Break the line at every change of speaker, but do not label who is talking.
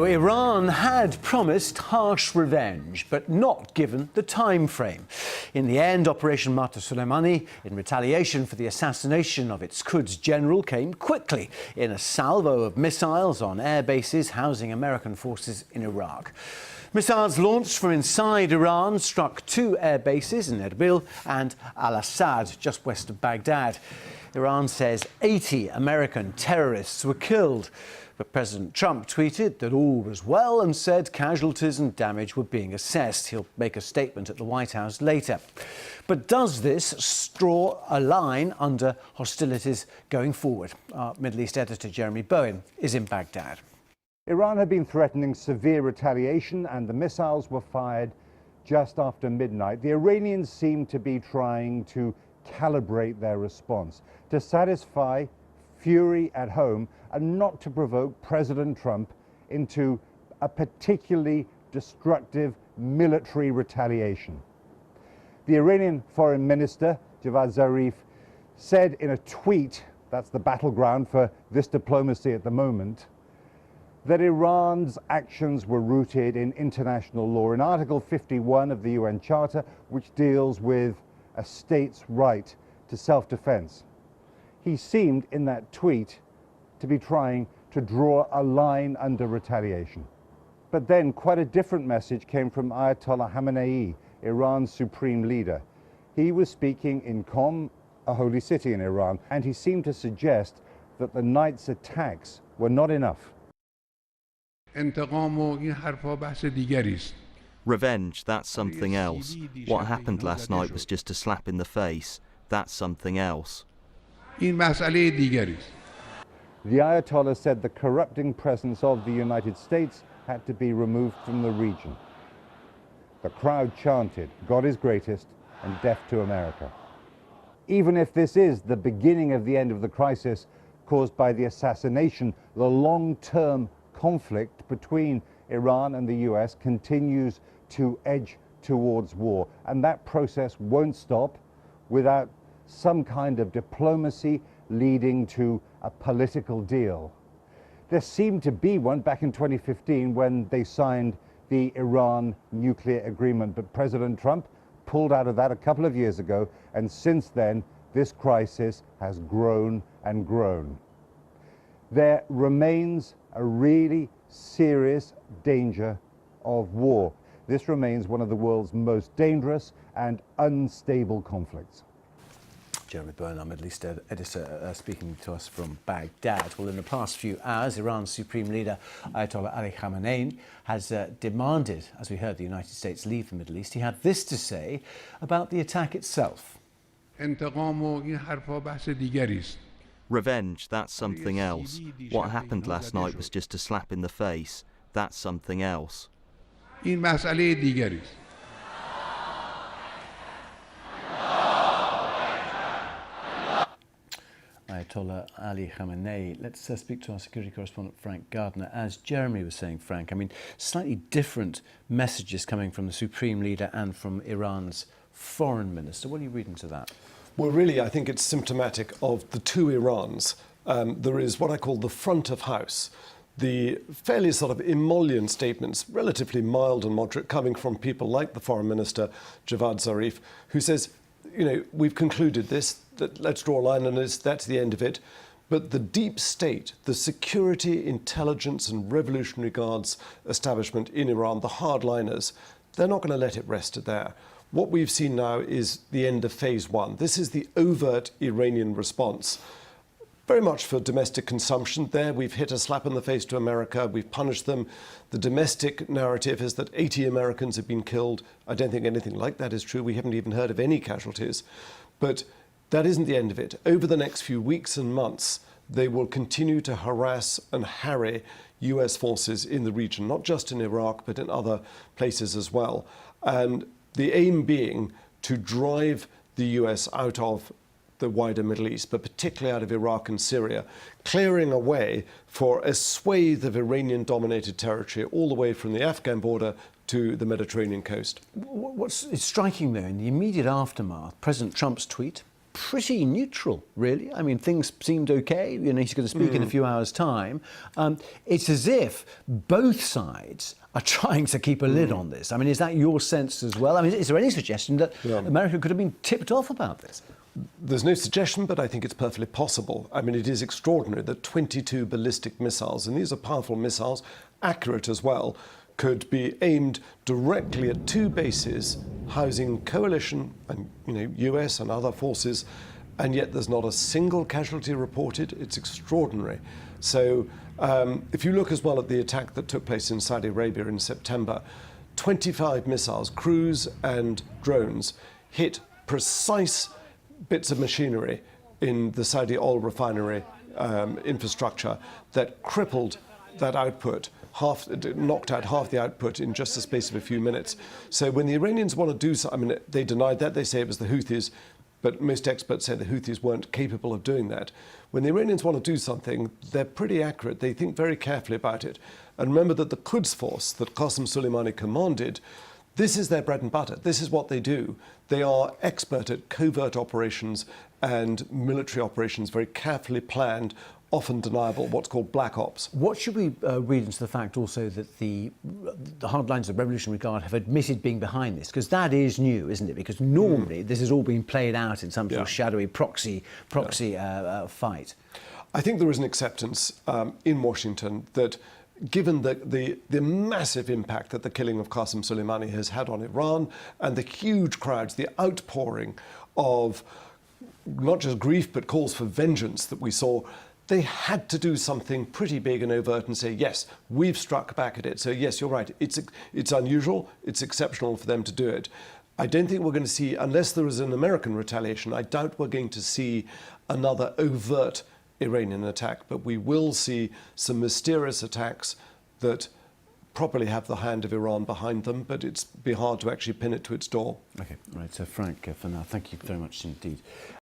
Iran had promised harsh revenge, but not given the time frame. In the end, Operation Mata Soleimani, in retaliation for the assassination of its Quds general, came quickly in a salvo of missiles on air bases housing American forces in Iraq. Missiles launched from inside Iran struck two air bases in Erbil and Al-Assad, just west of Baghdad. Iran says 80 American terrorists were killed. But President Trump tweeted that all was well and said casualties and damage were being assessed. He'll make a statement at the White House later. But does this draw a line under hostilities going forward? Our Middle East editor Jeremy Bowen is in Baghdad.
Iran had been threatening severe retaliation, and the missiles were fired just after midnight. The Iranians seem to be trying to calibrate their response to satisfy fury at home and not to provoke President Trump into a particularly destructive military retaliation. The Iranian Foreign Minister, Javad Zarif, said in a tweet, that's the battleground for this diplomacy at the moment, that Iran's actions were rooted in international law, in Article 51 of the UN Charter, which deals with a state's right to self-defense. He seemed in that tweet to be trying to draw a line under retaliation. But then quite a different message came from Ayatollah Khamenei, Iran's supreme leader. He was speaking in Qom, a holy city in Iran, and he seemed to suggest that the night's attacks were not enough.
Revenge, that's something else. What happened last night was just a slap in the face. That's something else.
The Ayatollah said the corrupting presence of the United States had to be removed from the region. The crowd chanted, "God is greatest," and "Death to America." Even if this is the beginning of the end of the crisis caused by the assassination, the long-term conflict between Iran and the US continues to edge towards war, and that process won't stop without some kind of diplomacy leading to a political deal. There seemed to be one back in 2015 when they signed the Iran nuclear agreement, but President Trump pulled out of that a couple of years ago, and since then this crisis has grown and grown. There remains a really serious danger of war. This remains one of the world's most dangerous and unstable conflicts.
Jeremy Bowen, our Middle East editor, speaking to us from Baghdad. Well, in the past few hours, Iran's supreme leader, Ayatollah Ali Khamenei, has demanded, as we heard, the United States leave the Middle East. He had this to say about the attack itself.
Revenge, that's something else. What happened last night was just a slap in the face. That's something else.
Ayatollah Ali Khamenei. Let's speak to our security correspondent Frank Gardner. As Jeremy was saying, Frank, I mean, slightly different messages coming from the supreme leader and from Iran's foreign minister. What are you reading to that?
Well, really, I think it's symptomatic of the two Irans. There is what I call the front of house, the fairly sort of emollient statements, relatively mild and moderate, coming from people like the foreign minister, Javad Zarif, who says, you know, we've concluded this, that let's draw a line on this, that's the end of it. But the deep state, the security, intelligence and revolutionary guards establishment in Iran, the hardliners, they're not going to let it rest there. What we've seen now is the end of phase one. This is the overt Iranian response. Very much for domestic consumption. There we've hit a slap in the face to America. We've punished them. The domestic narrative is that 80 Americans have been killed. I don't think anything like that is true. We haven't even heard of any casualties. But that isn't the end of it. Over the next few weeks and months, they will continue to harass and harry US forces in the region, not just in Iraq, but in other places as well. And the aim being to drive the US out of the wider Middle East, but particularly out of Iraq and Syria, clearing a way for a swathe of Iranian-dominated territory all the way from the Afghan border to the Mediterranean coast.
What's striking there, in the immediate aftermath, President Trump's tweet, pretty neutral, really. I mean, things seemed okay. You know, he's going to speak in a few hours' time. It's as if both sides are trying to keep a lid on this. I mean, is that your sense as well? I mean, is there any suggestion that America could have been tipped off about this?
There's no suggestion, but I think it's perfectly possible. I mean, it is extraordinary that 22 ballistic missiles, and these are powerful missiles, accurate as well, could be aimed directly at two bases housing coalition and, US and other forces, and yet there's not a single casualty reported. It's extraordinary. So if you look as well at the attack that took place in Saudi Arabia in September, 25 missiles, cruise and drones, hit precise bits of machinery in the Saudi oil refinery infrastructure that crippled that output, knocked out half the output in just the space of a few minutes. So when the Iranians want to do something, I mean, they denied that, they say it was the Houthis, but most experts say the Houthis weren't capable of doing that. When the Iranians want to do something, they're pretty accurate. They think very carefully about it. And remember that the Quds force that Qasem Soleimani commanded, this is their bread and butter. This is what they do. They are expert at covert operations and military operations, very carefully planned, often deniable, what's called black ops.
What should we read into the fact also that the hardlines of Revolutionary Guard have admitted being behind this? Because that is new, isn't it? Because normally this has all been played out in some sort of shadowy proxy fight.
I think there is an acceptance in Washington that given the massive impact that the killing of Qasem Soleimani has had on Iran and the huge crowds, the outpouring of not just grief but calls for vengeance that we saw, they had to do something pretty big and overt and say, yes, we've struck back at it. So yes, you're right. It's unusual. It's exceptional for them to do it. I don't think we're going to see, unless there is an American retaliation, I doubt we're going to see another overt Iranian attack. But we will see some mysterious attacks that properly have the hand of Iran behind them, but it's be hard to actually pin it to its door.
Okay, right. So Frank, for now, thank you very much indeed.